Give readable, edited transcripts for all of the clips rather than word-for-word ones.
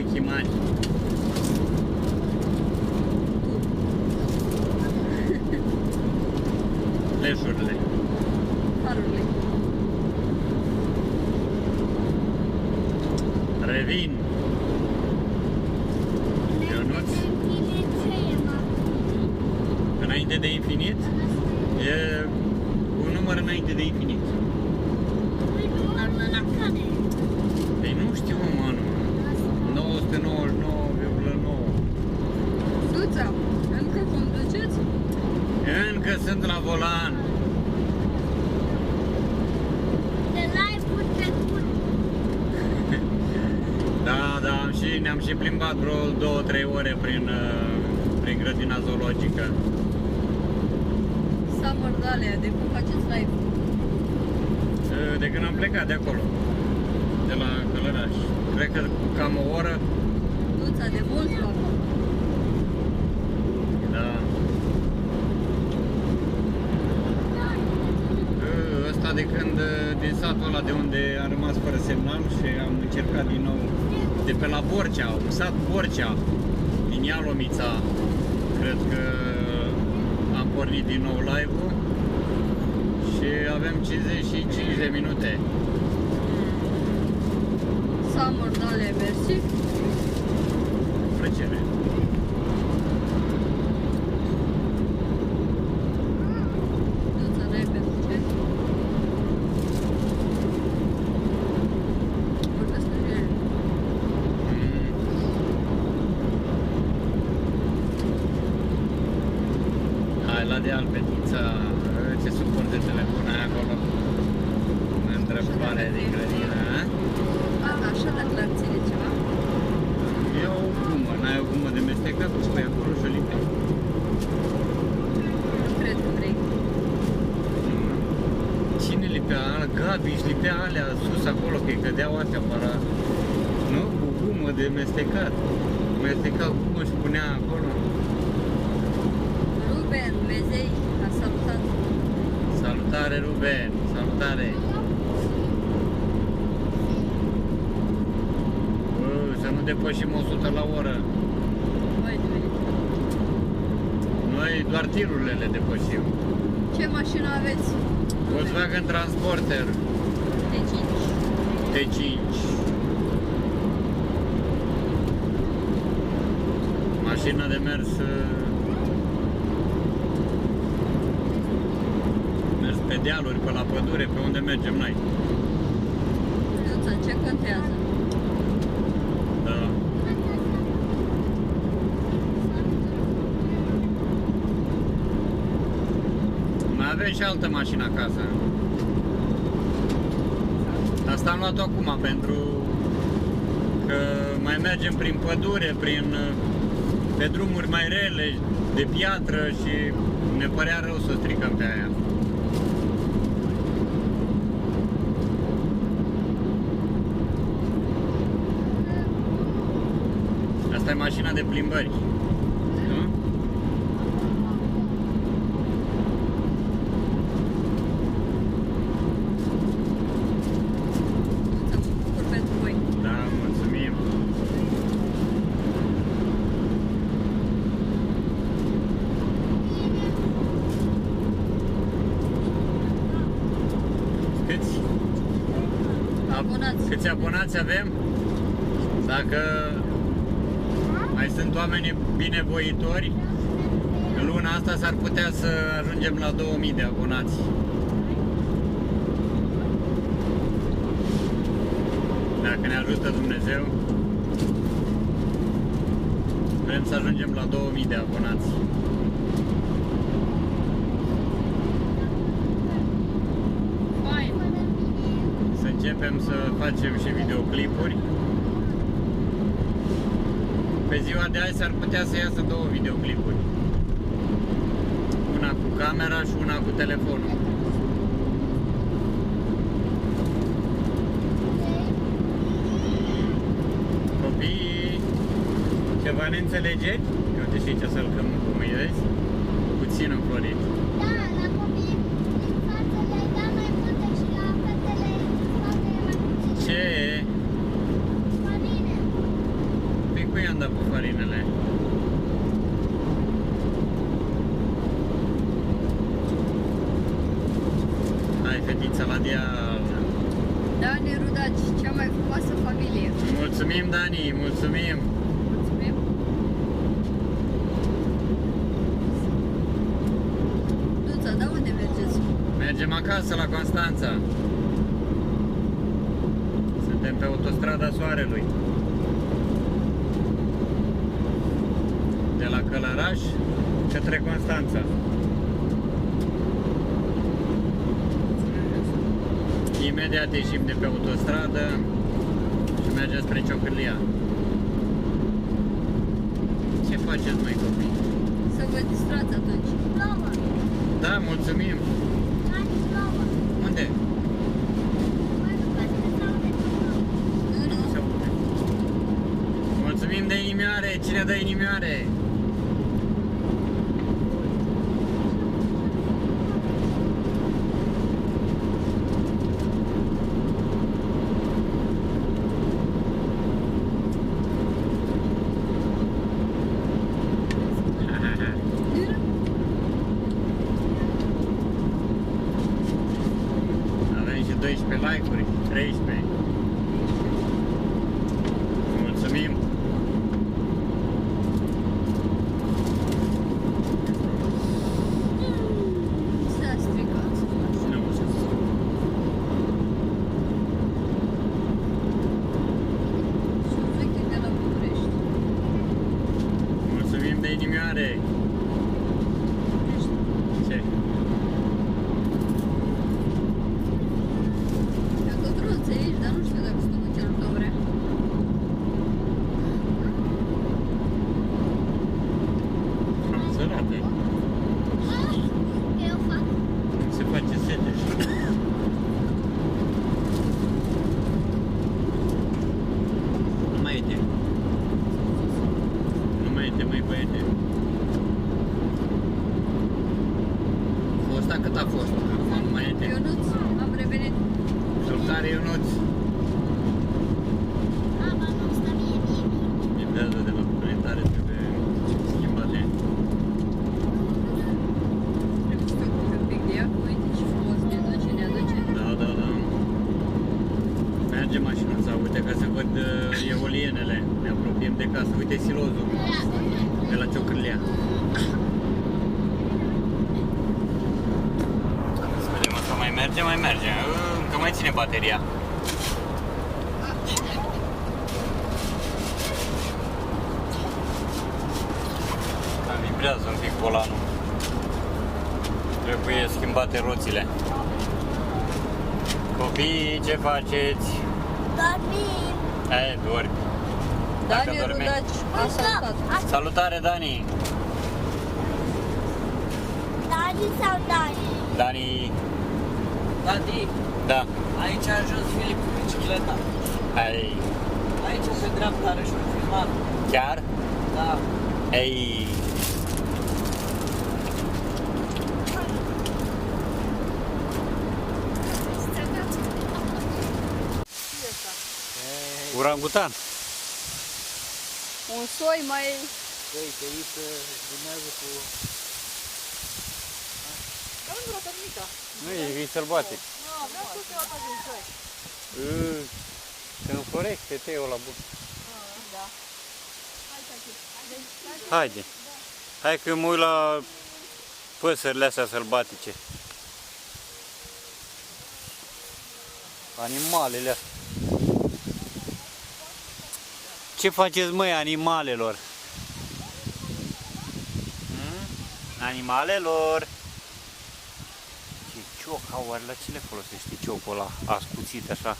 ochii mari. Leșurile. Farurile. Revin. Ionuț. Înainte de infinit? E un număr înainte de infinit. Păi nu știu, mă, 999,9. Duța, încă conduceți? Încă sunt la volan. Da, și ne-am și plimbat vreo 2-3 ore prin grădina zoologică. Summer Dalia, de cum faceți live? De când am plecat de acolo, de la Călăraș. Cred că cam o oră. Duța, de mult la acolo. Da. Ăsta de când, din satul ăla de unde a rămas fără semnal și am încercat din nou, de pe la Borcea, un sat Borcea, din Ialomița, cred că am pornit din nou live-ul și avem 55 de minute. Summer Dalia, mersi. Plăcere. Duța, n-ai pentru ce? Vorbesc cu ele. Hai la deal, fetița, ce suport de telefon ai acolo? Întrebare din grădină, a? Așa dacă l-ar ține ceva? E o gumă, n-ai o gumă de mestecat, o spui acolo și o lipești. Nu cred că vrei. Cine lipea? Gabi își lipea alea sus acolo, că îi cădeau astea para. Nu? Cu gumă de mestecat. Mesteca gumă și punea acolo. Ruben, Mezei, a salutat. Salutare, Ruben! Salutare! Să nu depășim 100 la oră. Vai de mine. Noi doar tirurile le depășim. Ce mașină aveți? Volkswagen Transporter T5. T5. Mașina de mers pe dealuri, pe la pădure, pe unde mergem noi. Duța, ce contează? Da. Mai avem și altă mașină acasă. Asta am luat-o acum pentru că mai mergem prin pădure, pe drumuri mai rele, de piatră și ne părea rău să o stricăm pe aia. Asta e mașina de plimbări. Nu? Duța, mă bucur pentru voi. Da, mulțumim. Câți abonați avem? Dacă mai sunt oameni binevoitori, în luna asta s-ar putea să ajungem la 2000 de abonați. Dacă ne ajută Dumnezeu, vrem să ajungem la 2000 de abonați. Să începem să facem și videoclipuri. Pe ziua de azi s-ar putea să iasă două videoclipuri. Una cu camera și una cu telefonul. Copiii, ceva neînțelegeri? Uite și aici sălcăm cum îi vezi? Puțin înflorit. Da, la copii din față le dau mai multe și la fetele din spate mai puțin. Ce? La mine. cui i-am dat pe farinele? Hai, fetița la deal. Dani Rudaci, cea mai frumoasă familie. Mulțumim, Dani, mulțumim. Mulțumim. Duța, da unde mergeți? Mergem acasă la Constanța. Suntem pe autostrada Soarelui. De la Călăraș către Constanța. Imediat ieșim de pe autostradă și mergem spre Ciocârlia. Ce faceți, măi, copii? Să vă distrați atunci. Plouă. Da, mulțumim. Dani, plouă. Unde? Mai nu poate să se aude că plouă. Nu, Se aude. Mulțumim de inimioare. Cine dă inimioare? Avem și 12 like-uri, 13. Mulțumim. s-a stricat. Nu, Sunt vechi de la București. mulțumim de inimioare. Ce? Eu tot roțe aici, dar nu știu dacă sunt în celul tău vrea. Am sărate. Eu fac. Se face sete. Nu mai e. Nu mai e, măi, băiete. Fosta cât a fost? Acum nu mai e. Ionuț, am revenit. Salutare, Ionuț. Mama, nu stă mie. Livrează de la comunitare, trebuie schimbate. Trebuie să fac un pic de ea, uite ce frumos ne duce, ne aduce. Da, da, da. Merge mașinuța, uite că se văd eolienele. Ne apropiem de casă. Uite silozul de la Ciocârlia. Să vedem, asta mai merge, mai merge. Încă mai ține bateria. Cam vibrează un pic volanul. Trebuie schimbate roțile. Copii, ce faceți? Dormim. Dormi. Dacă Dani dorme. Rudaci, a salutat. Salutare, Dani! Dani sau Dani? Dani, Tati, da, aici a ajuns Filip cu bicicleta. hai, Aici pe dreapta are și un filmat. chiar? Da. Ei, urangutan. Un soi mai... Băi, te uiți, urmează cu... Dar nu vreau mica. Nu, e sălbatic. Nu, vreau să fiu asta din soi. Se înflorește teul la bun. Da. Haide. Hai că mă uit la păsările astea sălbatice. Animalele astea. Ce faceți, măi, animalelor? Animalelor! Ce cioc au, oare la ce le folosește ciocul ăla ascuțit așa?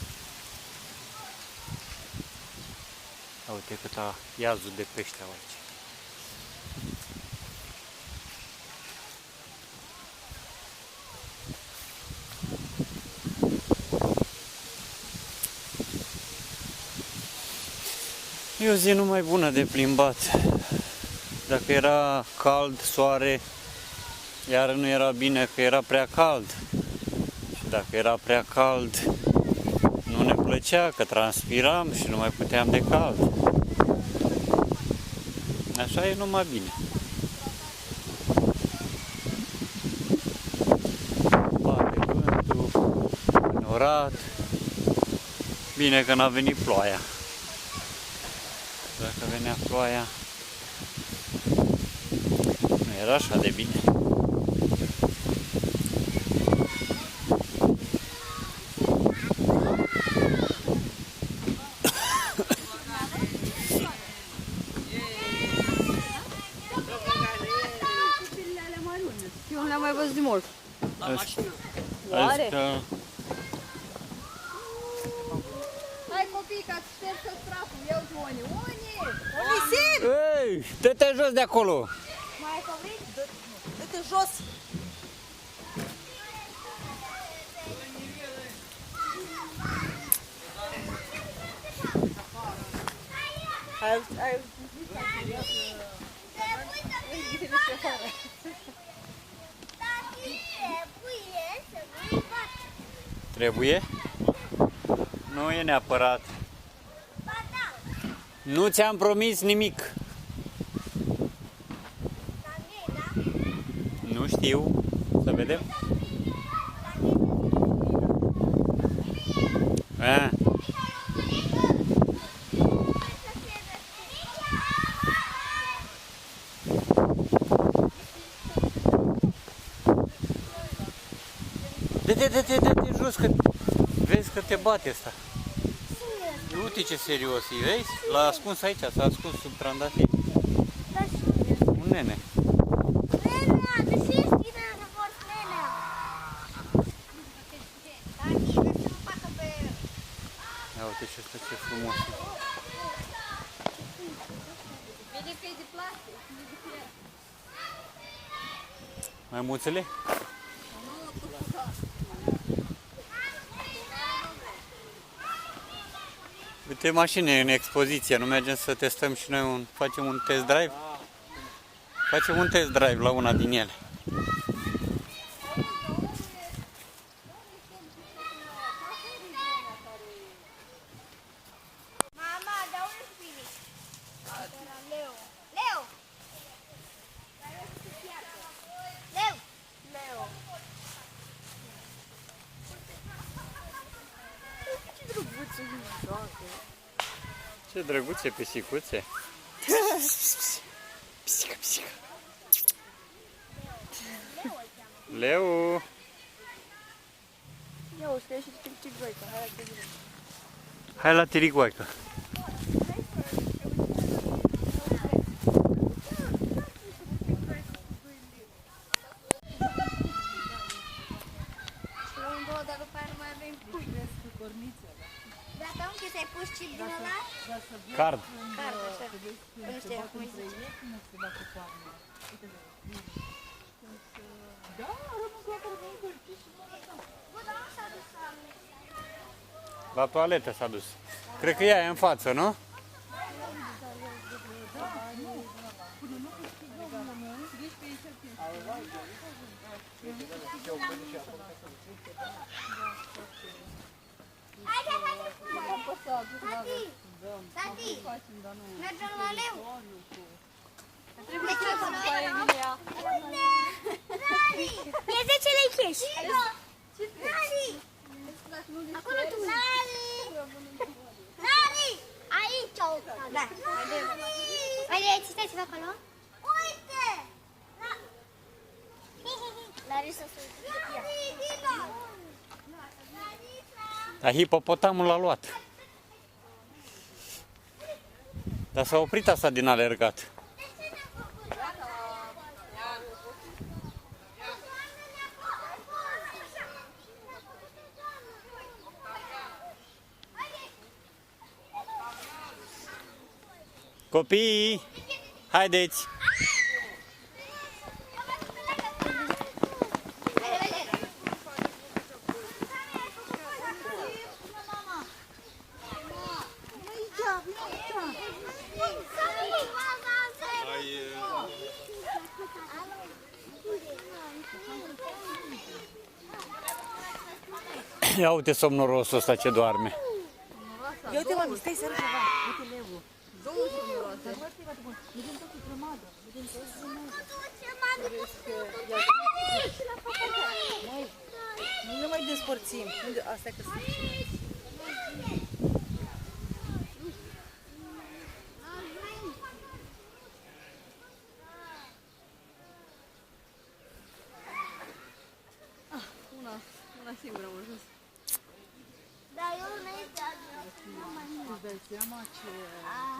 Uite cât a iazul de pește au aici. E o zi numai bună de plimbat. Dacă era cald, soare, iar nu era bine că era prea cald. Și dacă era prea cald, nu ne plăcea că transpiram și nu mai puteam de cald. Așa e numai bine. Bate vântul, înorat. Bine că n-a venit ploaia. Dacă venea ploaia, nu era așa de bine. Eu nu le-am mai văzut de mult. Oare? Hai copii, că ați șters straful. Eu cu Oni. Oni! Nisip! Ei, dă-te jos de acolo! Mai copii? Dă-te jos! Ai Trebuie? Nu e neapărat. Nu ți-am promis nimic. Nu știu. Să vedem. Dă-te jos, că vezi că te bate ăsta. Uite ce serios e, vezi? L-a ascuns aici, s-a ascuns sub trandafiri. Un nene. Nenea, de ce ești bine să porți nenea? Tati, vrei să nu facă pe el. Ia uite și ăsta ce frumos e. Vede că e de plastic. Maimuțele? Uite mașini în expoziție, nu mergem să testăm și noi facem un test drive? Facem un test drive la una din ele. Mama, dă un spirit. Leo. Leo. Leo. Leo. Ce drăguțe pisicuțe! Pisică, pisică! Leu! Ia o să ieși tic-tic-goica, hai la tine. Hai la tirigoaică! Luăm două, dar după aia nu mai avem chip. Dacă unchi ți-ai pus chip din ăla? Card! Card, așa. Nu știu cum îi zice. Bă, dar nu s-a dus la... La toaletă s-a dus. Cred că ea e în față, nu? Tati, mergem la leu. Trebuie să după Emilia. Nari, e 10 lei cash. Nari, acolo tu. Nari, Nari, aici o. Da. Haide, citeți acolo. Uite. Larisa să uite. Dar hipopotamul l-a luat. Dar s-a oprit asta din alergat. Copiii, haideți! Ia uite somnorosul ăsta ce doarme. Ia uite, mami, stai să arăt ceva. Uite leu. Două somnoroase. toate. Vedem tot cu grămadă. Vedem tot grămadă. Nu ne mai despărțim. Asta e că sunt. Una singură am ajuns. Dar eu nu este Îți dai seama ce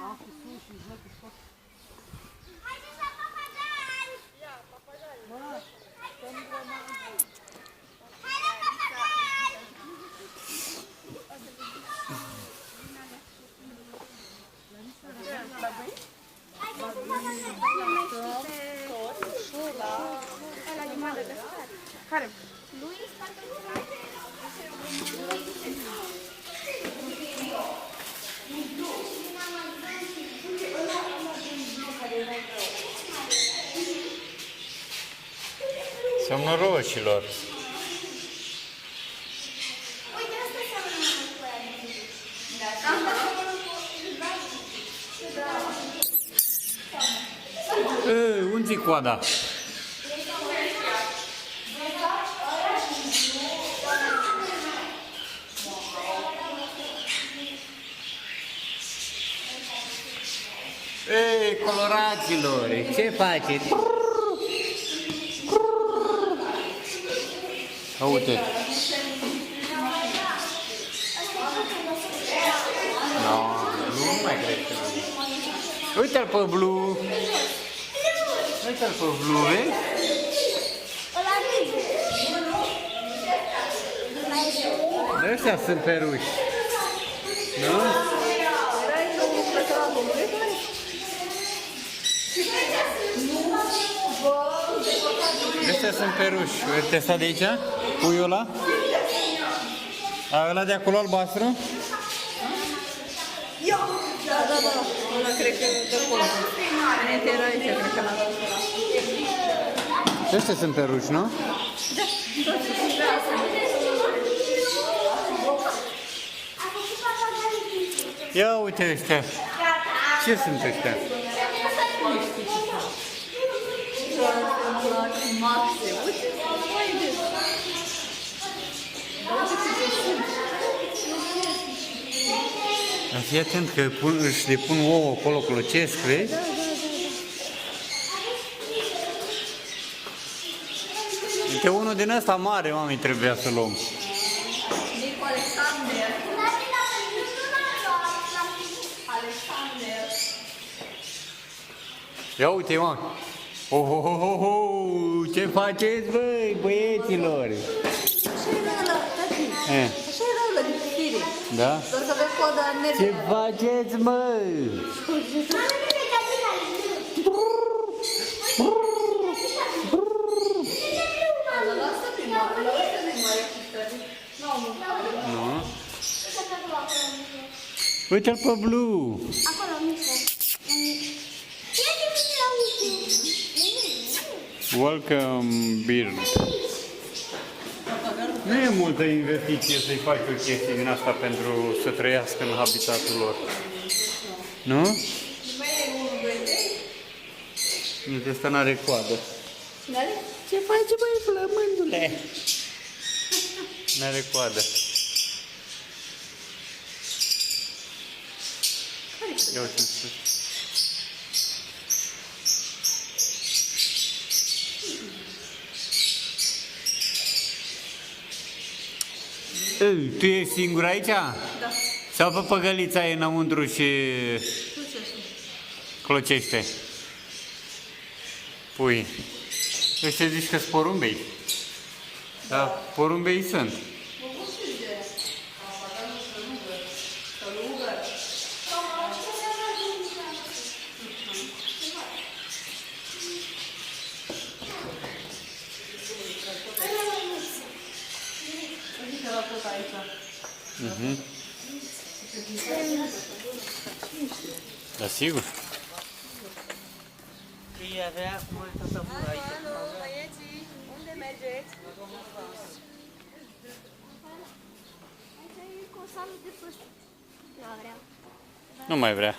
am cu sus și joc cu tot. Haideți la papagali! Ia, papagali. Mă, stăm grămadă. Hai la papagali! Care? Somnul roșilor. Uite, asta seamănă cu aia. Unde-i coada? Ei, coloraților, ce faceți? Uite. No, nu mai cred că nu. Uite-l pe Blue. Uite-l pe Blue, vezi? Ăla nu. Ăștia sunt peruși. Nu? Ăștia sunt peruși. Uite ăsta de aici? Puiul ăla? A, ăla de acolo albastru? Da. Ăla cred că de acolo. Înainte era aici, cred că la... Ăștia sunt peruși, nu? Ia uite ăștia. Ce sunt ăștia? Maxe, uite, Fii atent că își depun ouă acolo, clocesc, vezi? Uite, unul din ăsta mare, mami, trebuia să luăm. Nicu Alexander. Ia uite, mami. Oh, ce faceți, băi, băieților? Așa era ăla, tati. Așa era ăla din fire. Da? Doar că avea coada neagră. Ce faceți, mă? Lasă prima, ăla ăsta nu-i mare chitare. Nu? Uite-l pe Blue. Acolo, mică. Ia ce vine la uite. Welcome, Bird. Nu e multă investiție să-i faci o chestie din asta pentru să trăiască în habitatul lor. Nu? Uite, ăsta n-are coadă. Ce faci, băi, flămândule? N-are coadă. Ia uite-l sus. Tu ești singur aici? Da. Sau pe păgălița e înăuntru și clocește? Pui. Ăștia zici că sunt porumbei. Da, porumbei sunt. Da, sigur. Ei avea acum toată mura aici. Băieții, unde mergeți? Aici e cu o sală de păsări. Nu vreau. Nu mai vrea.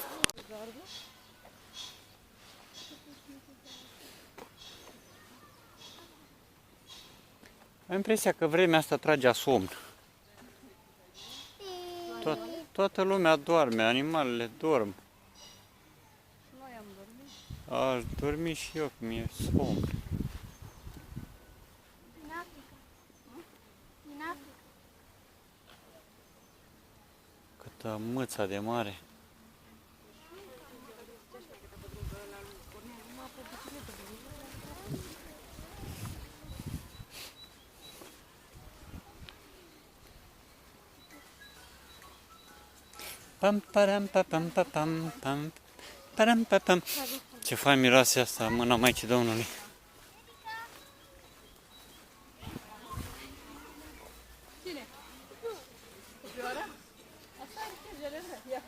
Am impresia că vremea asta trage a somn. Toată lumea doarme, animalele dorm. Noi am dormit. Aș dormi și eu, că mi-e somn. Din Africa. Din Africa. Câtă mâța de mare. Pam param pa pam pa pam pam param pa pam. Ce fain miroase asta, mâna Maicii Domnului. Cine? Copioara? Asta e gereză. Ia.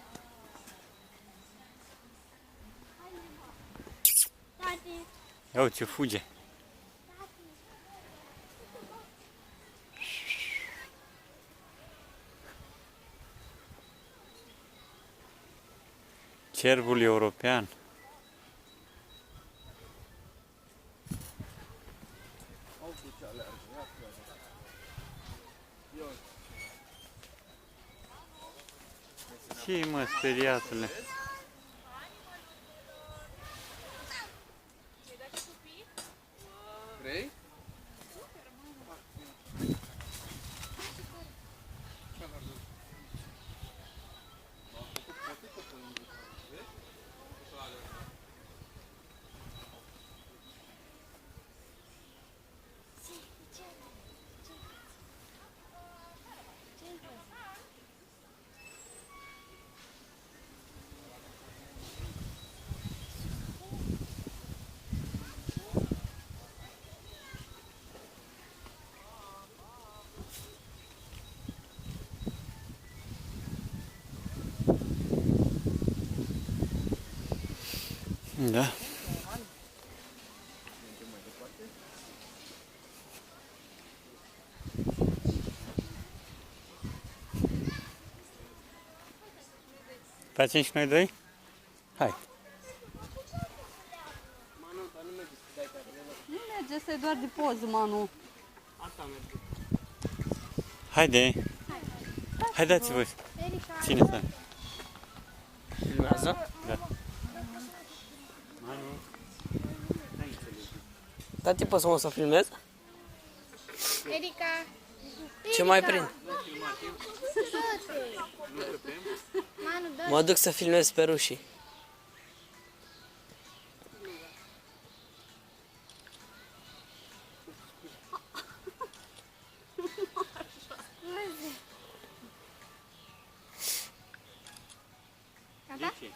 Tati. Ia uite ce fuge. Cervul european. Ce mă, speriatule? Vrei? Da. Facem și noi doi? Hai. Nu merge, asta e doar de poză, Manu. Haide. Hai dați voi. Ține-te. Filmează? Da. Tati, poți să filmez? Erica. Ce mai prind? Manu, dă. Mă duc să filmez pe rușii. Gata?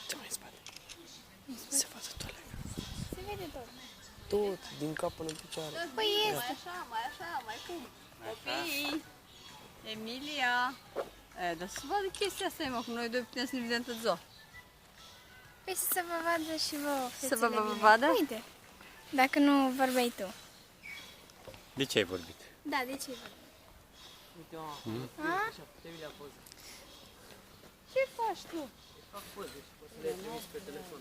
Ce mai în spate? Se vadă tot. Se vede tot. Tot, din cap până în picioare. Păi este. Mai așa, mai cum? Copii! Emilia! Dar să vadă chestia asta, mă, că noi doi putem să ne vedem tot ziua. Păi să vă vadă și vouă, Să vă fețele bine. vadă? Uite, dacă nu vorbeai tu. De ce ai vorbit? Da, de ce vorbeai? Uite, A? așa, te uite la poză. Ce faci tu? Fac poze și poți să le trimis pe telefon.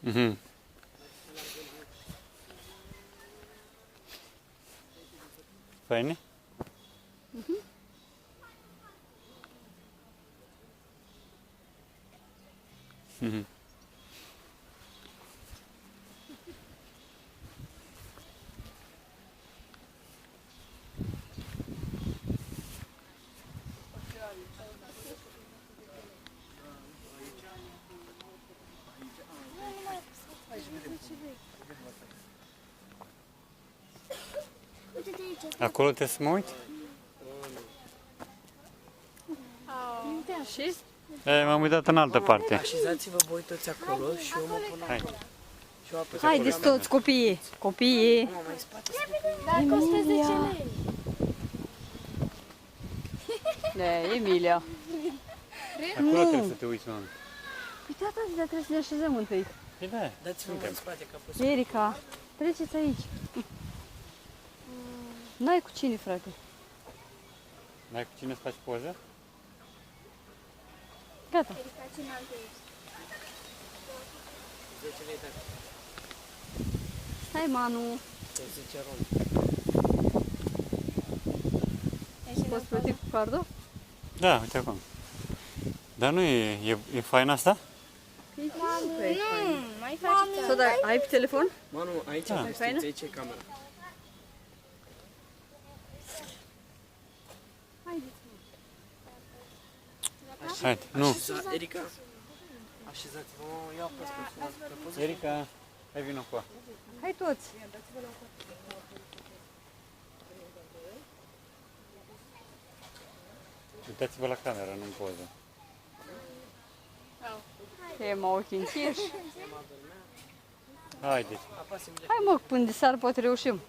Mhm. Faine? Mhm. Uite-te aici. Acolo trebuie să mă uit? Și? M-am uitat în altă parte. Așezați-vă voi toți acolo și eu mă pun Hai. acolo. Și eu apăs Haideți toți, copiii! Copiii! Mama, mai în spate. Dar costă 10 lei. Da, Emilia. Acolo trebuie să te uiți, mami. Păi tata, dar trebuie să ne așezăm întâi. Păi da. Dați-vă mai în spate ca apăs. Erica, treceți aici. N-ai cu cine, frate? N-ai cu cine să faci poză? Gata. 10 lei dacă Hai, Manu. te 10 ron. Poți plăti cu cardul? Da, uite acum. Dar nu e fain asta? Nu, mai faci Sau da, ai pe telefon? Manu, aici Da. te Faină? știți, aici e camera. Haide, nu. Erica, așezați-vă, mă, ia apăs pe poză. Erica, hai vină cu ea. Hai toți. Uitați-vă la cameră, nu în poză. E mă ochii închiși. Haideți. Apasă-mi Hai mă, până de seară poate reușim.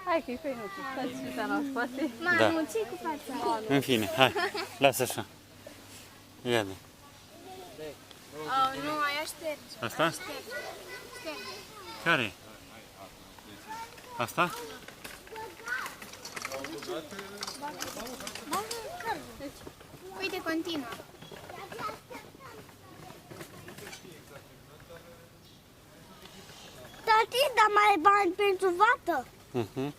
Hai că-i făinuță. Stați Sfitana în spate. Da. Manu, ce cu fața? În fine, hai. Lasă așa. Ia de. Nu, aia șterge. Asta? Șterge. Care e? Asta? Uite, continuă. Tati, dar mai ai bani pentru vată? Mhm.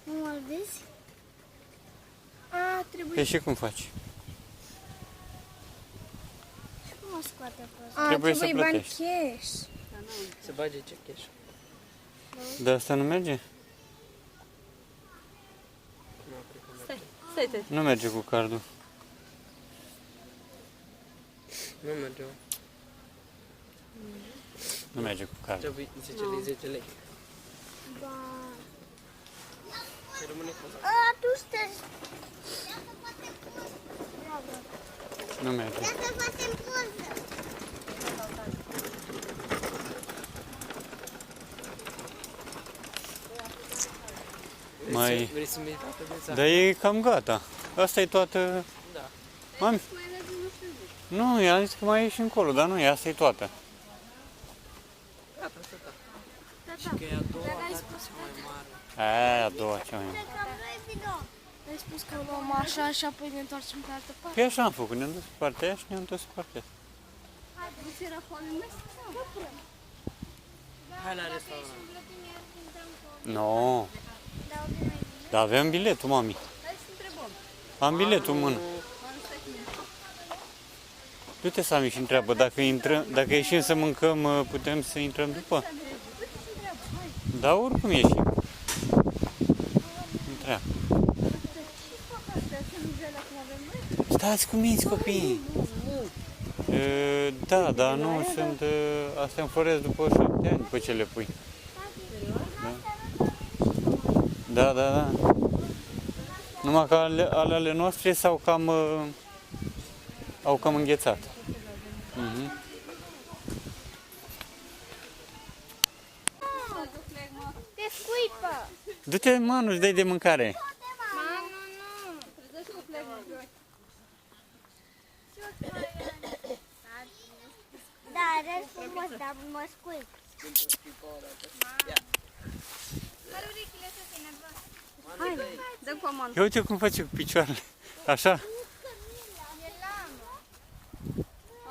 Nu mă vezi? A, trebuie Păi și cum faci? și cum o scoate pe asta? Trebuie să bani plătești. cash. Se bage ce cash. Dar asta nu merge? Nu, cred că Stai, stai, stai. Nu merge cu cardul. nu merge. Nu merge cu cardul. Trebuie 10 lei, 10 lei. Ba. Ce rămâne poza. A, tu ștergi. Nu merge. Ia să facem poză. Mai- Vrei să-mi iei toată viața? Dar e cam gata. Asta e toată... Da. Mami? Nu, i-am zis că mai e și încolo, dar nu e, asta e toată. Gata, asta Și că e a doua dată cea mai mare. Aia, a doua cea mai mare. Ai spus că luăm așa și apoi ne întoarcem pe altă parte. Păi așa am făcut, ne-am dus pe partea aia și ne-am dus pe partea asta. Hai la restaurant. Nu, dar aveam biletul, mami. Am biletul în mână. Du-te, Sami, și întreabă dacă ieșim să mâncăm, putem să intrăm după? Da, oricum ieșim. Întreabă. Stați cu minți, copii! Da, dar nu sunt... Astea înfloresc după 7 ani, după ce le pui. Da, da, da. Numai că ale noastre au cam înghețat. Mhm. Te scuipă! Du-te, mă, nu-ți dai de mâncare. Manu, nu! Da, arăt frumos, dar mă scuip. Fără urechile să se nervoase. Hai, dă cu Manu. Ia uite cum face cu picioarele. Așa? E lamă.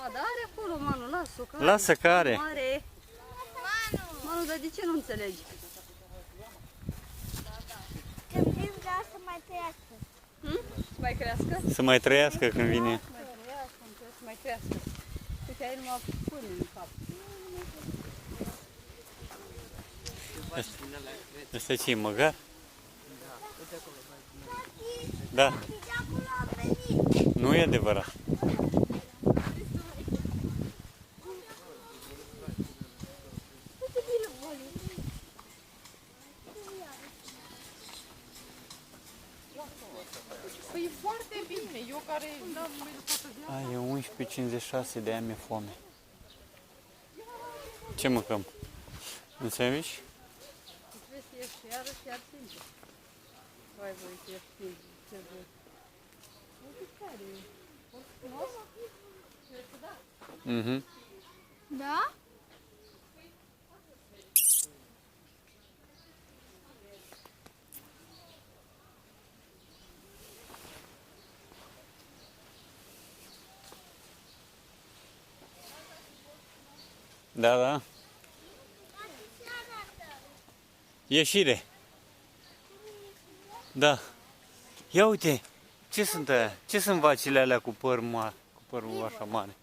A, da, are acolo, Manu, lasă-o. că Lasă că are. Mare. Manu! Manu, dar de ce nu înțelegi? Când vin, vreau să mai trăiască. Să mai crească? Să mai trăiască când vine. Mai trăiască, să mai crească. Uite, ai numai pâine în cap. Asta ce e, măgar? Da. De acolo am venit. Nu e adevărat. Păi e foarte bine. Eu care n-am mai Ai, e 11:56, de-aia mi-e foame. Ce mâncăm? Un sandwich? Trebuie să ieși iarăși, iar sincer. Vai, voi, că ești sincer. Ce voi. Uite care e. Foarte frumos. Mhm. Da? Da, da. Ieșire. Da. Ia uite, ce sunt aia? Ce sunt vacile alea cu păr mare, cu părul așa mare?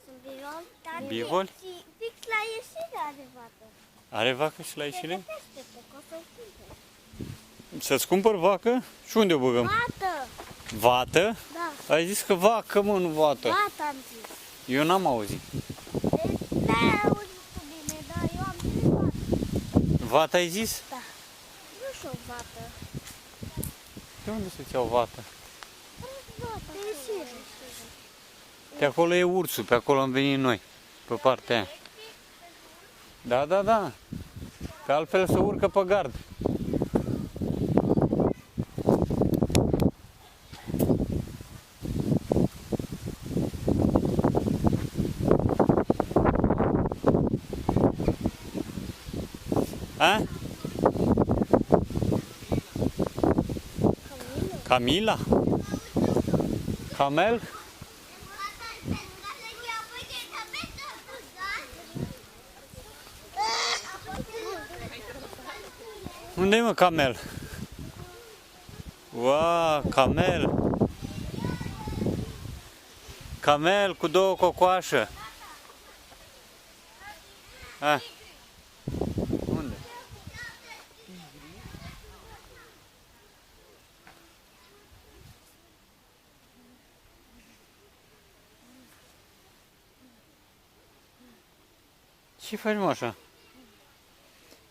Sunt bivol, dar Bivoli? și fix la ieșire are vată. Are vacă și la ieșire? Pregătește-te, că o să-l cumperi. Să-ți cumpăr vacă? Și unde o băgăm? Vată! Vată? Da, Ai zis că vacă, mă, nu vată. vată am zis. Eu n-am auzit. N-ai auzit tu bine, dar eu am zis vată. Vată ai zis? Da. Nu știu vată. De unde să-ți iau vată? Vată, de ieșire. De acolo e ursul, pe acolo am venit noi, pe partea aia. Da, da, da. Că altfel se urcă pe gard. A? Camila? Camel? Unde-i, mă, camel? Wow, camel! Camel cu două cocoașe. A. Unde? Ce faci, mă, așa?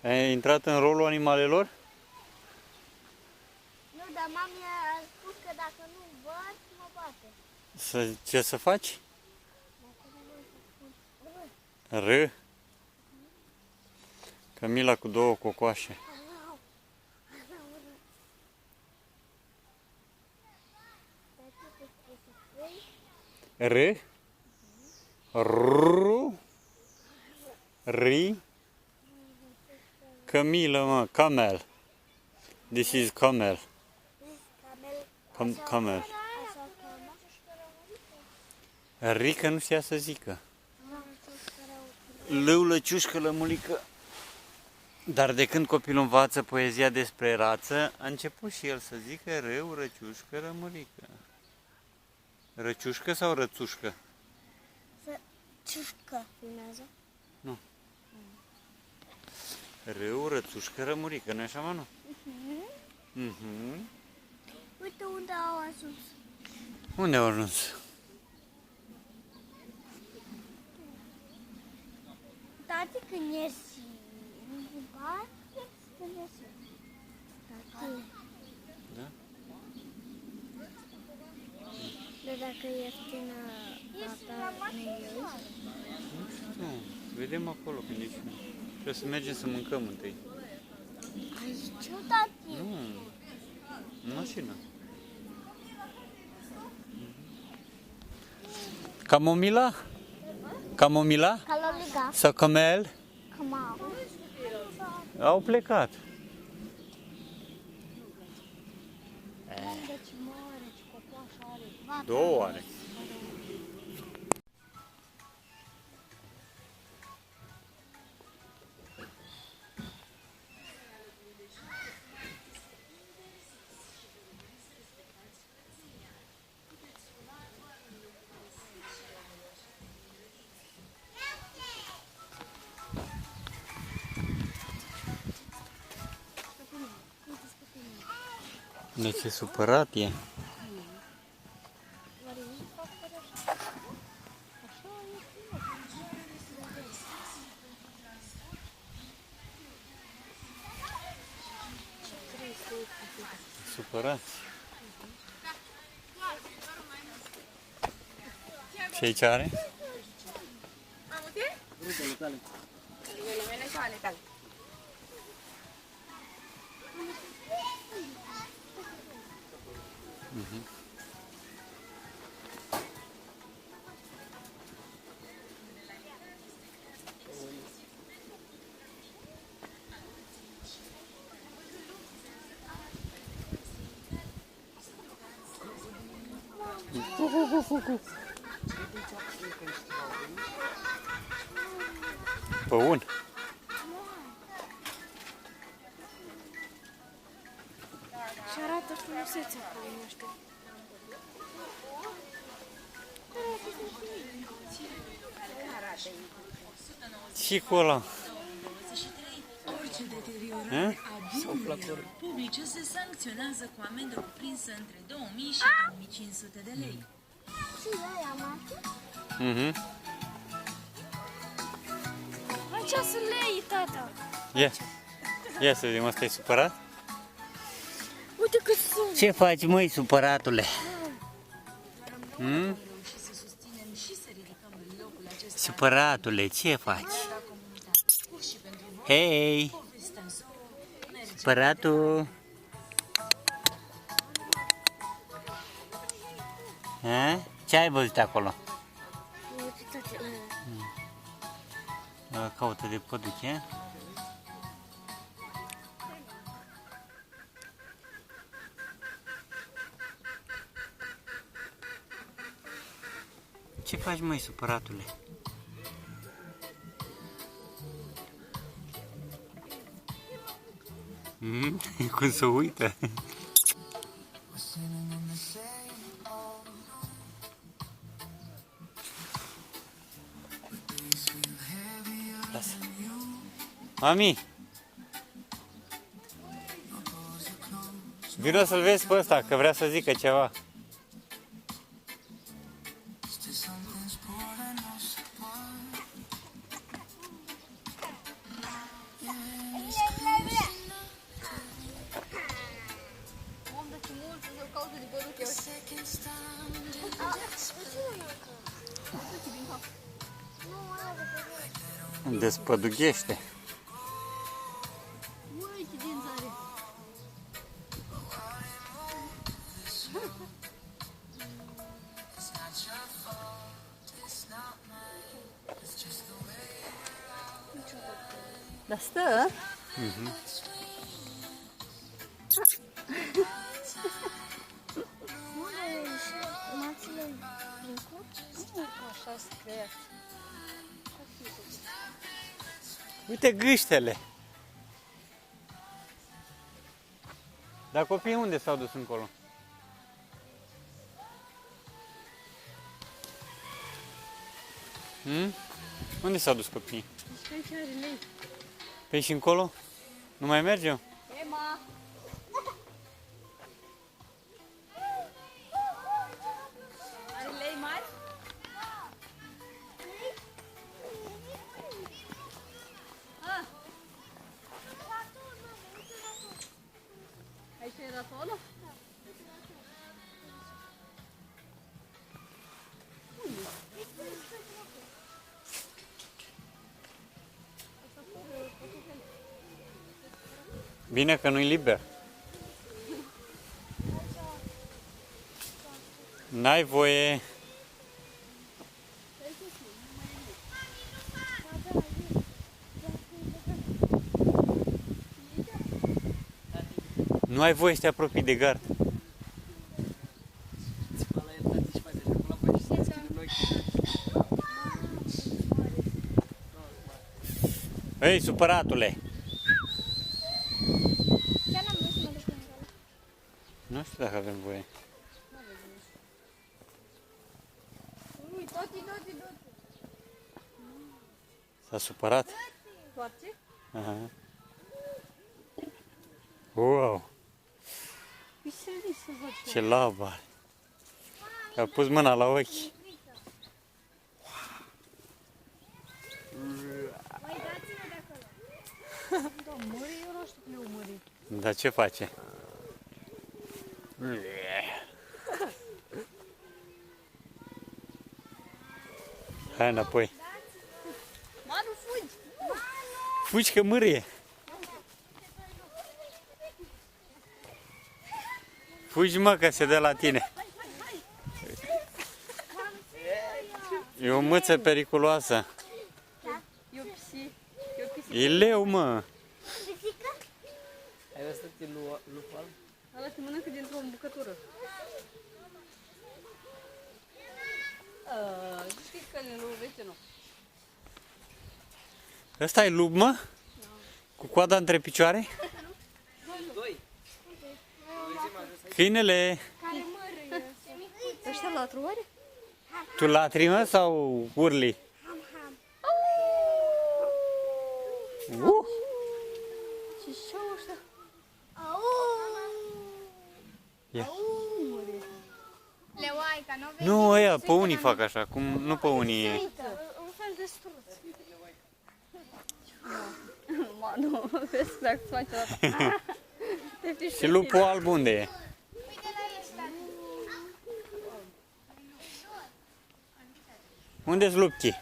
Ai intrat în rolul animalelor? Nu, dar mami a spus că dacă nu văd, mă bate. Ce să faci? R. Camila cu două cocoașe. R. R. Ri. Camila, mă, camel. This is camel. Camel. Rică nu știa să zică. Lăulăciușcă, lămulică. Dar de când copilul învață poezia despre rață, a început și el să zică rău, răciușcă, rămurică. Răciușcă sau rățușcă? Ciușcă filmează. Rău, rățușcă, rămurică, nu-i așa, mă, nu? Uite unde au ajuns. Unde au ajuns? Tati când ieși în bar, când ieși. Tati. Da? Dar dacă e ieftină vata, ne iei? Nu, vedem acolo când ieșim. Trebuie să mergem să mâncăm întâi. Aici, tati. Nu, în mașină. Camomila? Camomila? Caloliga. Sau camel? Camau. Au plecat. Deci mare, ce cocoașă are. Vata. Două are. De ce supărat e? Supărați. Ce aici are? Păun. Și arată frumusețe păunii ăștia. Și cu ăla. Orice deteriorare a bunurilor publice se sancționează cu amendă cuprinsă între 2000 și 2500 de lei. Și aia mare? Mhm. Aceea sunt lei, tata. Ia. Ia să vedem, ăsta e supărat? Uite cât sunt. Ce faci, măi, supăratule? Și să susținem și să ridicăm locul acesta Supăratule, ce faci? la comunitate. Pur și pentru voi, Hei, povestea zoo merge. supăratul. Ha? Ce ai văzut acolo? Caută de păduche. Ce faci, măi, supăratule? Cum se uită? Lasă. Mami! Vino să-l vezi pe ăsta, că vrea să zică ceva. Om, dar ce mult să caută de păduche ăștia. Despădughește. Ui, ce dinți are. Dar stă? Așa scrie. Uite gâștele. Dar copiii unde s-au dus încolo? Unde s-au dus copiii? Deci aici are lei. Pe și încolo? Nu mai mergem? Emma! Are lei mari? Ah. Aici e ratonul? Bine că nu-i liber. N-ai voie. Nu ai voie să te apropii de gard. Țipa la el, tati, și face așa cu lapa și să deschide în ochi. Ei, supăratule! Chiar n-am vrut să mă duc în acolo. Nu știu dacă avem voie. Ui, toti. S-a supărat? Toarce? Aha. Wow! Păi să văd ce. Ce labă are! A pus mâna la ochi. Mai dați-mă de acolo. Da, mări, eu nu știu cum e o mări. Dar ce face? Hai înapoi. Manu, fugi! Fugi că mârie. Fugi, mă, că se dă la tine. E o mâță periculoasă. E o pisică. E o pisică. E leu, mă. Ai văzut lupul alb? Ăla se mănâncă dintr-o bucătură. ce nu? Ăsta e lup, mă? Cu coada între picioare? Doi. Câinele. Care mărâie. Ăștia latru oare? Tu latri, mă, sau urli? Ham, ham. Ce și-au ăștia? Au. Ia. Leoaica, nu vezi? Nu, ăia, pe unii fac așa, cum nu pe unii. Un fel de struț. Nu, vezi dacă îți faci odată. Te piși Și lupul alb unde e? Uite la ăsta. Unde-s lupchii?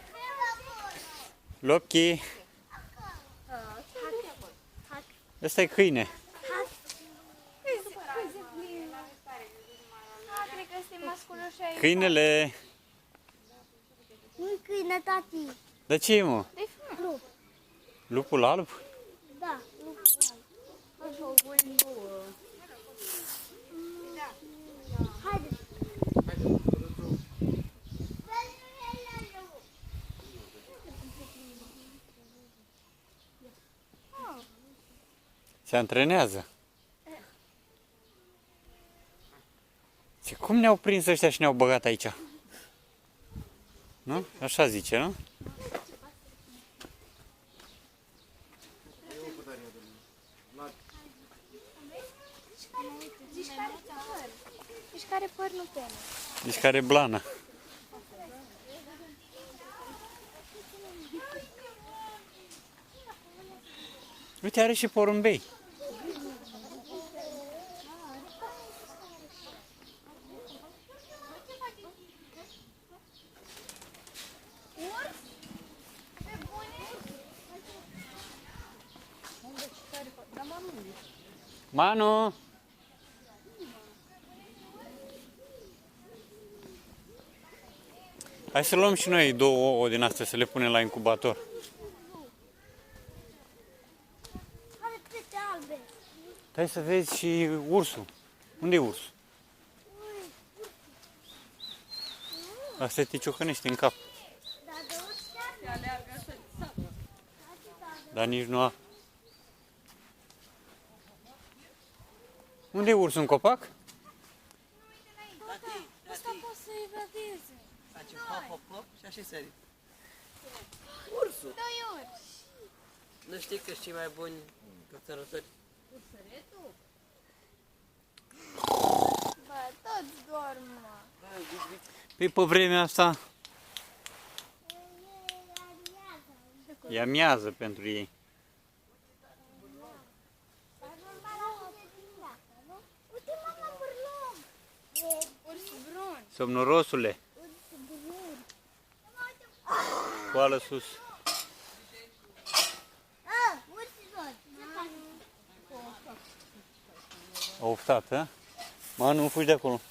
Lupchii. Ăsta e câine. Cred că este masculul și aici. Câinele. Un câine, tati. Dar ce e, mă? De lup. Lupul alb? Da, lup. Haide. Se antrenează. Ce, cum ne-au prins ăștia și ne-au băgat aici? Nu? Așa zice, nu? Deci care păr nu pene. Deci care blană. Uite, are și porumbei. Manu! Hai să luăm și noi 2 ouă din astea să le punem la incubator. Are pete albe. Hai să vezi și ursul. Unde e ursul? Asta te ciocănește în cap. Da, de ăștia? Dar nici nu a. Unde e ursul, în copac? Asta poate să evadeze. Face hop, hop, hop și așa sări. Ursul. Doi urși. Nu știi că cei mai buni cățărători? Bă, toți dorm, mă. Păi pe vremea asta e amiază pentru ei. Dar normal la dimineața, nu? Uite, mama, bârlog. E urs brun. Somnorosule, Urs brun. coală sus. Urs brun. Ce faci? A oftat, a? Manu, nu fugi de acolo.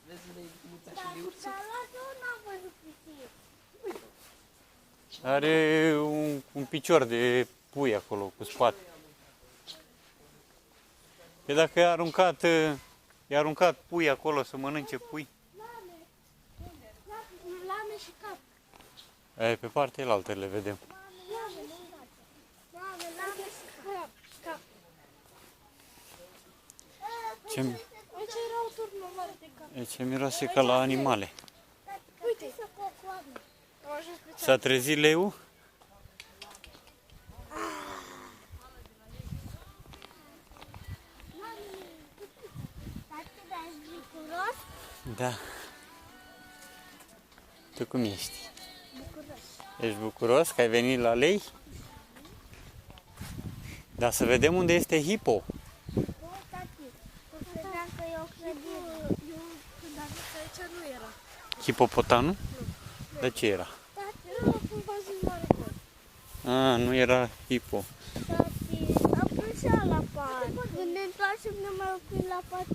Vezi unde e muța și de ursul? Dar la n-am văzut pisic. Are un picior de pui acolo, cu spate. Pe dacă i-a aruncat pui acolo să mănânce pui, Lame și cap. pe partea elaltă le vedem. Lame și cap. Aici era o turnă mare de cap. Ce miroase ca la animale. Uite, să cocoadă. Am ajuns pe S-a trezit leu? Tati, dar ești bucuros? Da. Tu cum ești? Bucuros. Ești bucuros că ai venit la lei? Dar să vedem unde este Hipo. Nu, tati, tu credeam că e o clădire. Eu, când am zis aici, nu era. Hipopotanul? De ce era? Tati, era un bazin mare gol. Nu era Hipo. Tati, am plânsea la pat. Când ne întoarcem, ne mai oprim la pat.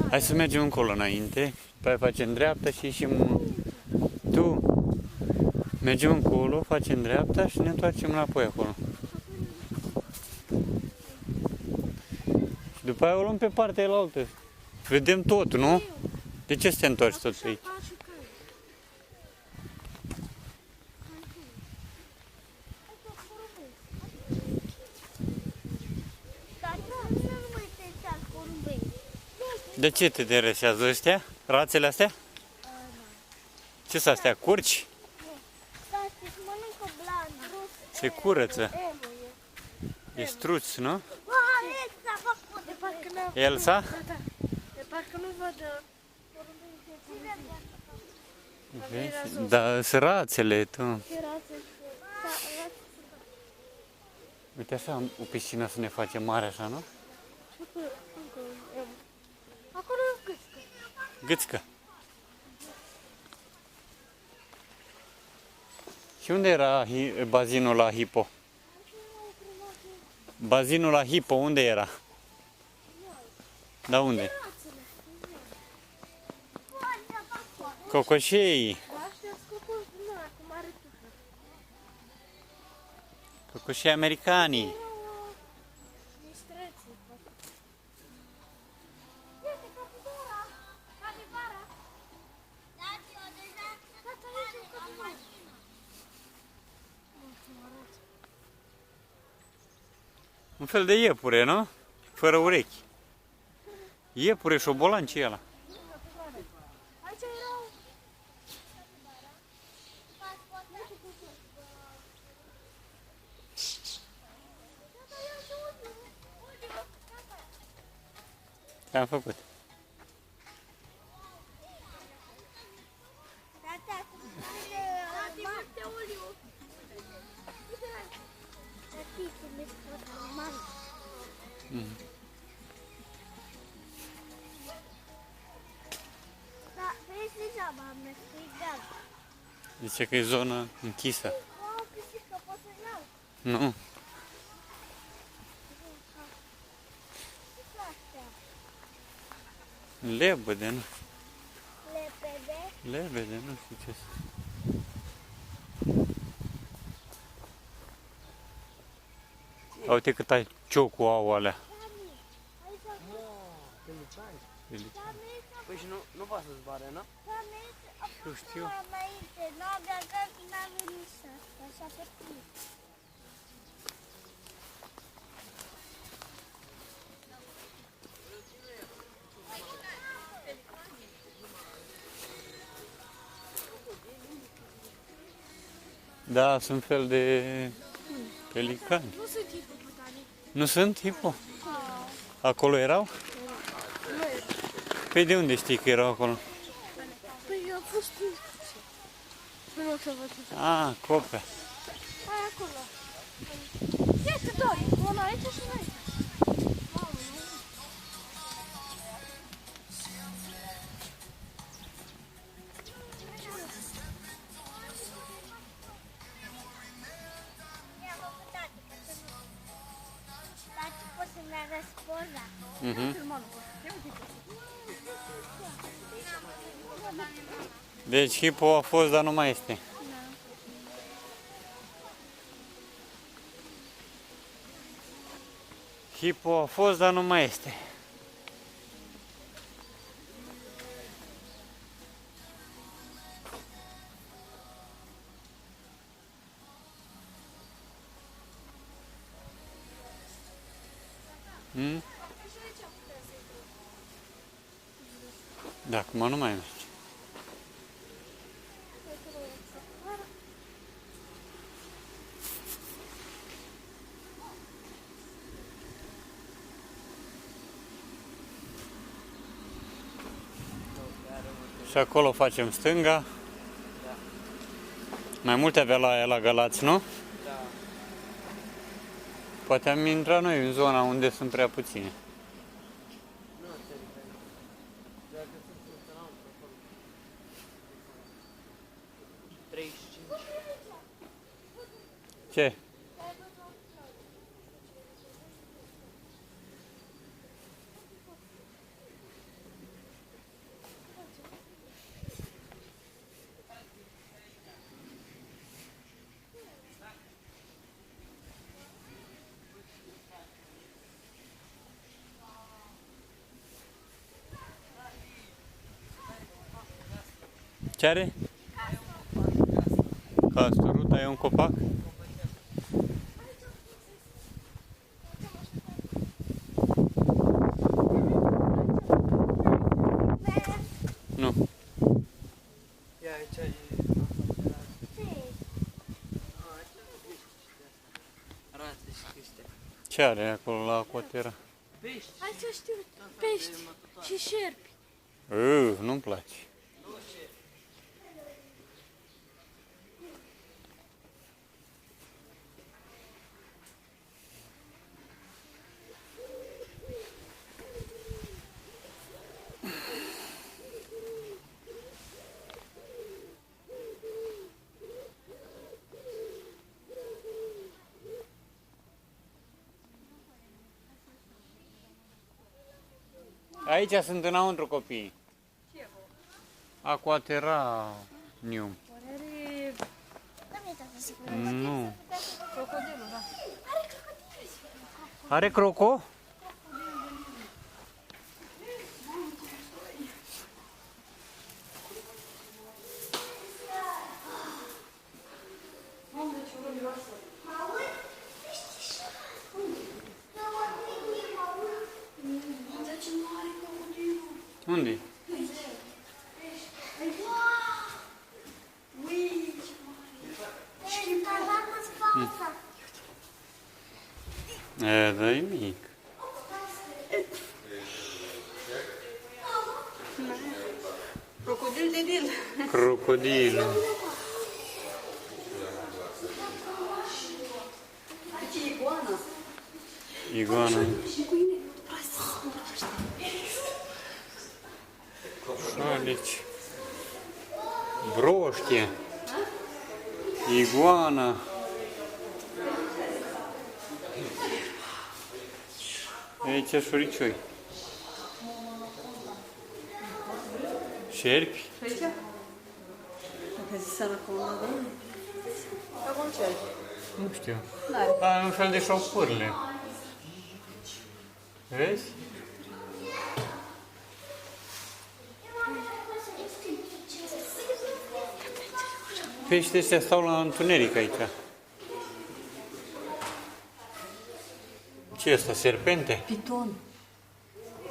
Hai să mergem încolo înainte, după aia facem dreapta și ieșim. Tu, Mergem încolo, facem dreapta și ne întoarcem înapoi acolo. Și după aia o luăm pe partea elaltă. Vedem totul, nu? De ce să te întorci tot pe aici? Dar nu mai te porumbei. De ce te interesează ăștia? Rațele astea? Ce sunt astea? Curci? Dar se mănâncă blan, rus. Se curăță. E struț, nu? Elsa, fac foto. De parcă n-am... Elsa? De parcă nu văd Vezi? Da, sunt rațele, tu. Uite așa, o piscină să ne facem mare așa, nu? Acolo e o gâscă. Gâțcă. Și unde era bazinul la Hipo? Bazinul la Hipo, unde era? Da, unde? Cocoșei. Astea scopul din ăla, cu mare tufă. Cocoșei americanii. Mistreții. Uite, capibara. Capibara. Da, tio, deja. Tata, aici e capibara. Un fel de iepure, nu? Fără urechi. Iepure șobolan, ce e ăla? Aici erau... Ce-am făcut? Tata, uite uliu. Tati, cum ești tot animal. Da, vezi degeaba, am mescuit. Zice că e zonă închisă. O pisică, pot să iau. Nu. Ce astea? Lebede, nu? Lepede? Lebede, nu știu ce sunt. Uite cât ai ciocul au alea. Păi și nu poate să zboare, nu? Eu știu. Înainte, n-avea găsi, n-a venit să asta, așa pe tine. Da, sunt fel de pelicani. Nu sunt hipopotame. Nu sunt hipo? Acolo erau? Păi de unde știi că erau acolo? Păi eu am fost în discuție. Nu o să văd ce. Ah, copea. Hai acolo. Iată, doi. Una aici și una aici. Mamă, nu. Tati, poți să-mi arăți poza? Deci hipo a fost, dar nu mai este. Hipo a fost, dar nu mai este. Da, acum nu mai merge. Și acolo facem stânga. Mai multe avea la aia la Galați, nu? Da. Poate am intrat noi în zona unde sunt prea puține. Nu te referi. Dacă sunt funcțional acolo. 35. Ce? Ce are? Castorul, dar e un copac? Nu. Ia aici e... Arată și crește. Ce are acolo la Acotera? Pești. Aici știu pești și șerpi. Nu-mi place. Aici sunt înăuntru copiii. Aquaterra Nium. Nu. Crocodilul, da. Are croco? Unde? Da, e mic. Crocodil de Nil. Crocodilul. Aici e iguana. Iguana. Șoareci. Broștie. Iguana. Aici șuricioi. Șerpi. Și aici? Dacă zis anaconda, da? Acum ce ai? Nu știu. N-are. Dar un fel de șopârle. Vezi? Peștii ăștia stau la întuneric aici. Ce e ăsta? Serpente? Piton.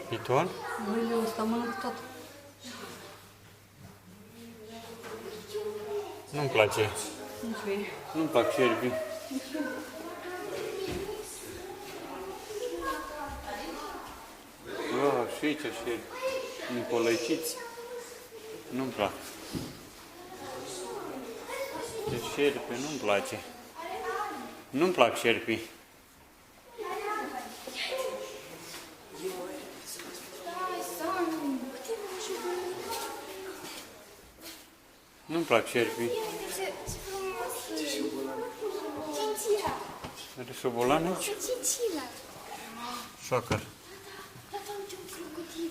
Piton? Mâinile ăsta mănâncă tot. Nu-mi place. Nici mie. Nu-mi plac șerpii. Și aici șerpi. Nicolăiciți. Nu-mi plac. De șerpi nu-mi place. Nu-mi plac șerpii. Nu-mi plac șerpii. Ce frumos! Cincila! Are șobolan aici? Cincila! Șoacăr. Tata, uite un crocodil!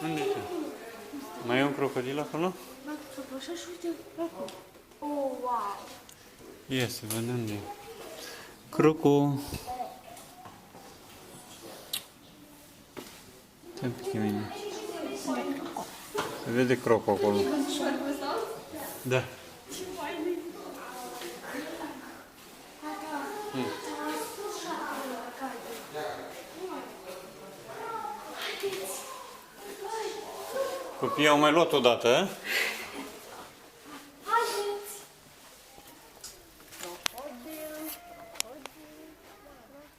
Unde e? Mai e un crocodil acolo? Așa și uite, crocodil! Oh, wow! Ia să văd unde e. Croco. Stai un pic mine. Se vede croco acolo. Da. Copiii au mai luat odată, a? Haideți!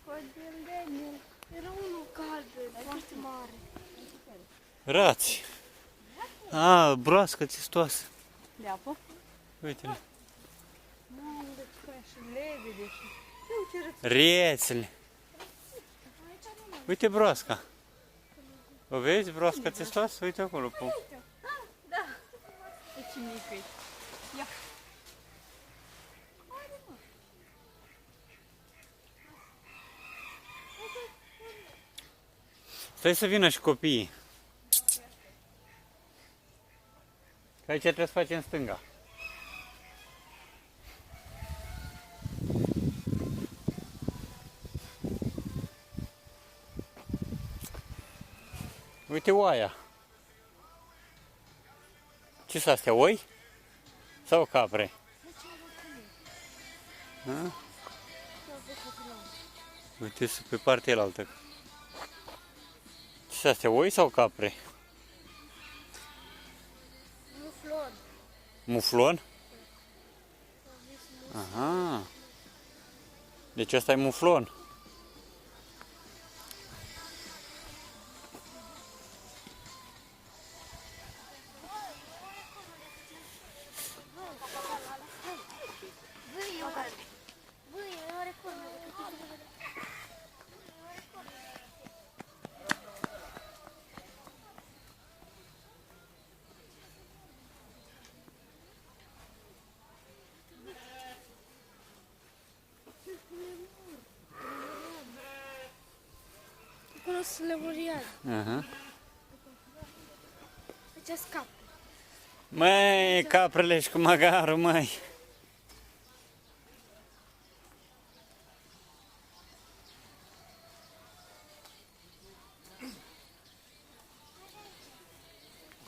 Crocodil de Nil. Era unul galben, foarte mare. Rați. A, broască țistoasă. De apă? Uite-le. Mamă, de ce și lebede și... Eu ce Rețele. Uite broasca. O vezi, broasca țistoasă? Uite acolo. Da. De ce mică e? Ia. Stai să vină și copiii. Că aici trebuie să facem stânga. Uite oaia. Ce sunt astea, oi? Sau capre? A? Uite, sunt pe partea elaltă. Ce sunt astea, oi sau capre? Muflon. Muflon? Aha. Deci ăsta e muflon. Acolo sunt lemuriani. Aha. Aici scap. Măi, caprele și cu măgarul, măi.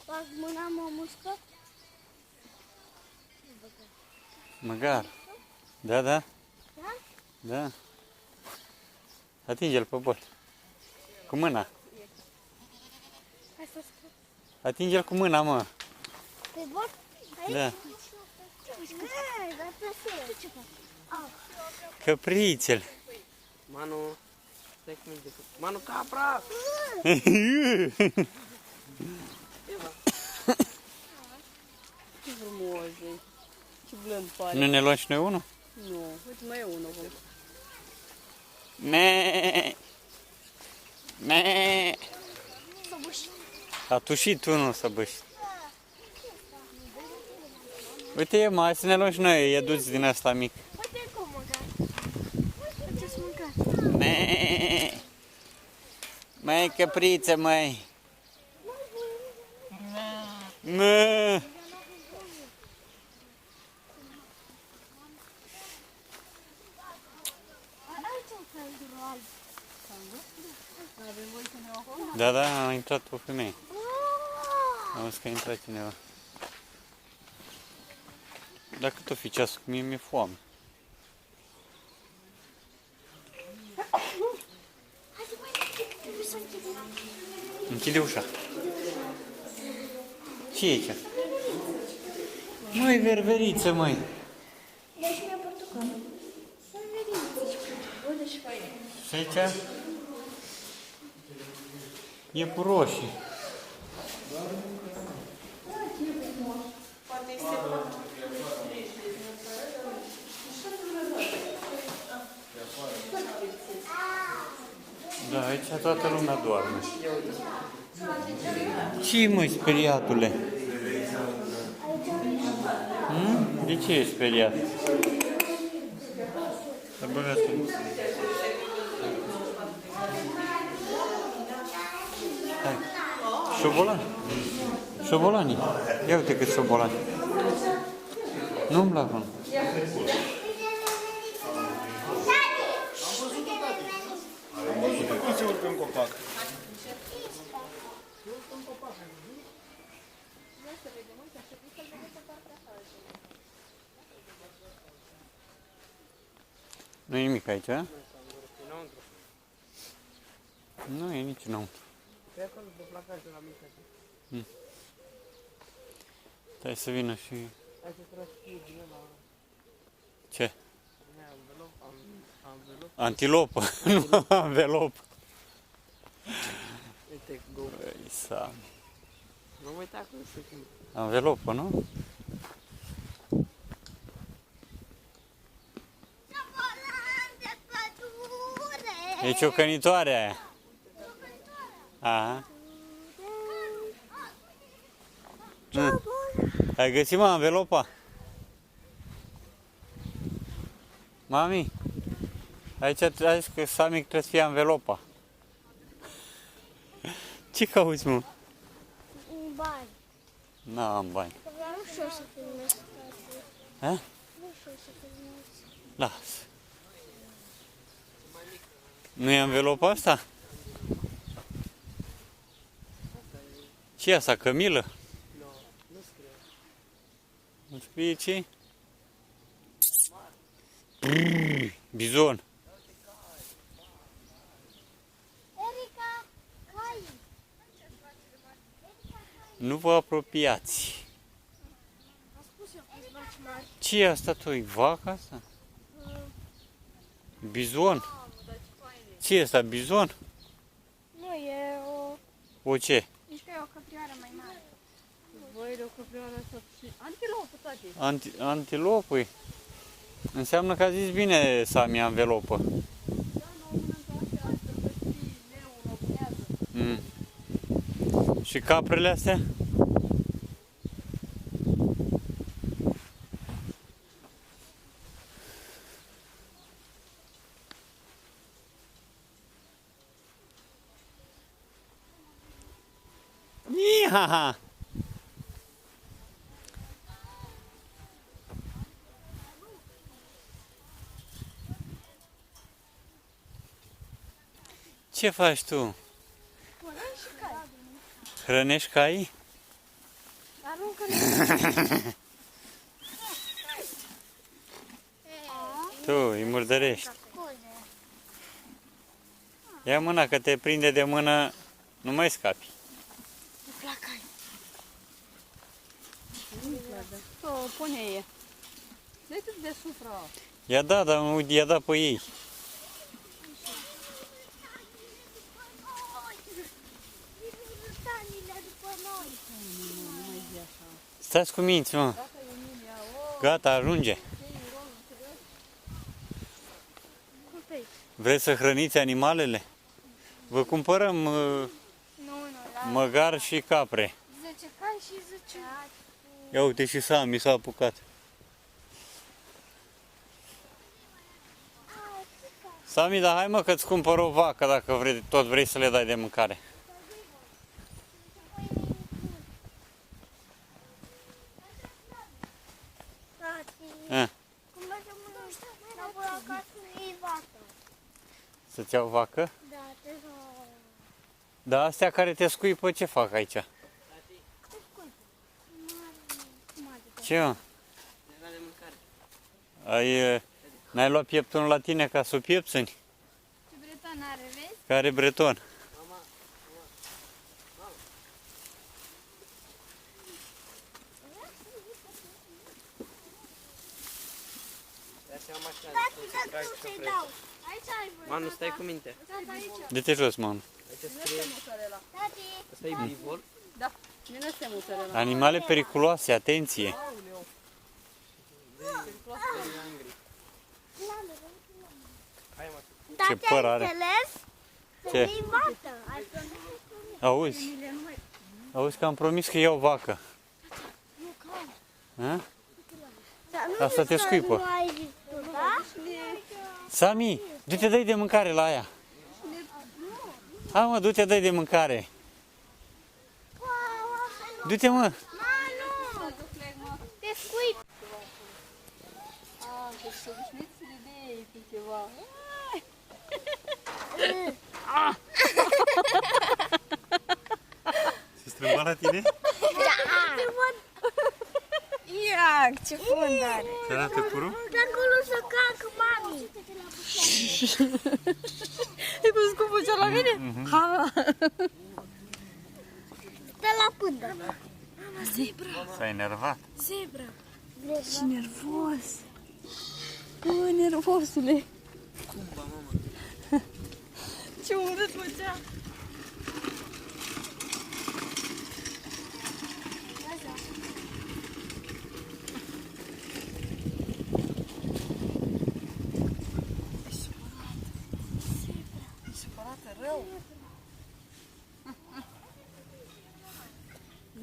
Fac mâna, mă muscă. Măgar. Da, da. Da? Da. Atinge-l pe bol. Cu mâna. Hai să scap. Atinge-l cu mâna, mă. Pe bot? Aici? Da. Hai, dar plasă. Ce fac? Căprițel. Manu, stai cu mine de făcut. Manu, capra! Ce frumos e. Ce blând pare. Nu ne luăm și noi unul? Nu, uite mai e unul acolo. Ne. Ne. A tușit unul să băși. Uite, mai să ne luăm și noi, e duț din ăsta mic. Uite cum măcar. Uite ce-ți mâncat. Ne. Măi, căpriță, măi. Ne. Aici un canguru alb. Da, da, a intrat o femeie. Am zis că a intrat cineva. Dacă tot fi ceasul, mie mi-e foame. Haide, mai trebuie să închidem. Închide ușa. Ce e aici? Măi, verberiță, măi. Deci mi-a portocală. Să vedem. Și faine. Și aici? E cu roșii. Da, aici toată lumea doarme. Ce măi, speriatule? De ce ești speriat? Să băgați. Hai. Șobolan? Șobolanii. Ia uite cât șobolani. Nu-mi plac unul. Ce urcă în copac? Nu e nimic aici, a? Nu e nici înăuntru. Pe acolo, pe placaj de la mică. Stai să vină și... Hai să tragi fie din ăla. Ce? Anvelop. Antilopă, nu anvelop. Uite, go. Băi, Sam. Nu mă uita acolo să fim. Anvelopă, nu? De pădure. E ciocănitoare aia. Aha. Ai găsit, mă, anvelopa? Mami, aici ai zis că Samic trebuie să fie anvelopa. Ce cauți, mă? Bani. N-am bani. Nu știu să filmez. Ha? Nu știu să filmez. Lasă. Nu e anvelopa asta? Ce e asta, cămilă? Nu, nu scrie. Nu scrie ce? Bizon. Erica, cai. Nu vă apropiați. Am spus eu că-s vaci mari. Ce e asta tu? E vaca asta? Bizon? Ce e asta? Bizon? Nu, e o... O ce? Nici că e o căprioară mai mare. Voi de o căprioară asta și antilopă, tati. Antilopă. Înseamnă că a zis bine Sami, anvelopă. Da, nu, mănâncă astea, străbății, leu, robunează. Și caprele astea? Iha! Ce faci tu? Hrănești caii? Aruncă-ne. Tu îi murdărești. Scuze. Ia mâna că te prinde de mână, nu mai scapi. Îmi plac cai. O, pune-i. Dă-i tu deasupra. I-a dat, dar i-a dat pe ei. Tanile după noi. Stați cu minți, mă. Gata, ajunge. Culpei. Vreți să hrăniți animalele? Vă cumpărăm Nu, măgar și capre. 10 cai și 10. Ia uite și Sami s-a apucat. Sami, dar hai mă că-ți cumpăr o vacă dacă tot vrei să le dai de mâncare. Tati, cum mergem înapoi acasă, nu-i vacă. Să-ți iau vacă? Da, te rog. Da, astea care te scuipă, ce fac aici? Ce, mă? Era de mâncare. N-ai luat pieptonul la tine ca să o piepțâni? Ce breton are, vezi? Care breton? Ia seama mașina Tati, de dacă trag nu și să-i oprește. dau. Aici ai voi. Manu, stai cu minte. Tata, aici. De-te jos, mamă. Aici scrie, Tati, ăsta e bivol. Da, din astea mozzarella. Animale periculoase, atenție! Hai mă. tati, păr ai are. înțeles? Să Ce? iei vacă. Ai Auzi? Auzi că am promis că iau vacă. Ha? Asta te scuipă. Nu ai zis tu, da? Sami, du-te, dă-i de mâncare la aia. Hai mă, du-te, dă-i de mâncare. Du-te, mă. Manu! Te scuip. Ah, deci să obișnuiți să le dei cu ceva. Se strâmba la tine? Ia, ce fund are. Te arată curul? De acolo să cacă, mami. E cum scumpă cea la mine? Ha! Stă la pândă. S-a enervat. Ce nervos! Bă, nervosule! Cumba, mamă. Ce urât făcea! E supărată rău!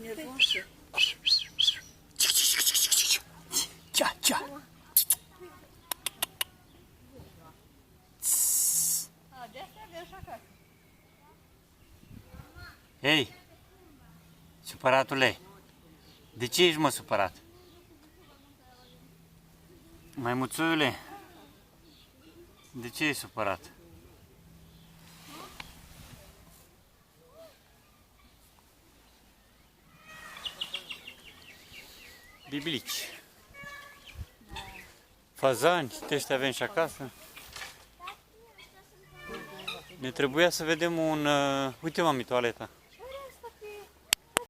Nervoasă! Cea, cea. A, de asta avea așa acasă. Hei, supăratule, de ce ești, mă, supărat? Maimuțoiule, de ce ești supărat? biblici. Fazani, de ăștia avem și acasă. Ne trebuia să vedem un... uite, mami, toaleta.